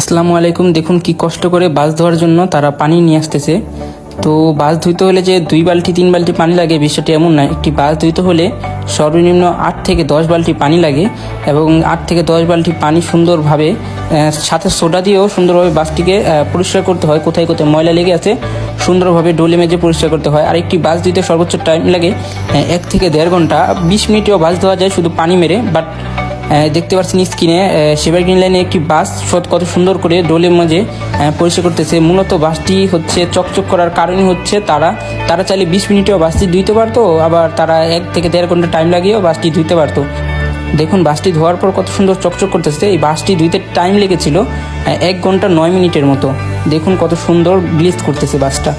আসসালামু আলাইকুম। দেখুন কি কষ্ট করে বাস ধোয়ার জন্য তারা পানি নিয়ে আসতেছে। তো বাস ধুইতে হলে যে 2 বালতি 3 বালতি পানি লাগে বিষয়টি এমন নয়। একটি বাস ধুইতে হলে সর্বনিম্ন 8 থেকে 10 বালতি পানি লাগে এবং 8 থেকে 10 বালতি পানি সুন্দরভাবে সাথে সোডা দিয়েও সুন্দরভাবে বাসটিকে পরিষ্কার করতে হয়। কোথায় কোথায় ময়লা লেগে আছে সুন্দরভাবে ডলে মেজে পরিষ্কার করতে হয়। আর একটি বাস ধুইতে সর্বোচ্চ টাইম লাগে 1 থেকে 1.5 ঘন্টা। 20 মিনিটেও বাস ধোয়া যায় শুধু পানি মেরে। বাট দেখতে পাচ্ছেন স্ক্রিনে সেবার গ্রিন লাইনে একটি বাস কত সুন্দর করে ডোলের মাঝে পরিষ্কার করতেছে। মূলত বাসটি হচ্ছে চকচক করার কারণই হচ্ছে তারা চাইলে 20 মিনিটেও বাসটি ধুইতে পারতো, আবার তারা 1 থেকে 1.5 ঘন্টা টাইম লাগিয়েও বাসটি ধুইতে পারতো। দেখুন বাসটি ধোয়ার পর কত সুন্দর চকচক করতেছে। এই বাসটি ধুইতে টাইম লেগেছিল 1 ঘন্টা 9 মিনিটের মতো। দেখুন কত সুন্দর গ্লিজ করতেছে বাসটা।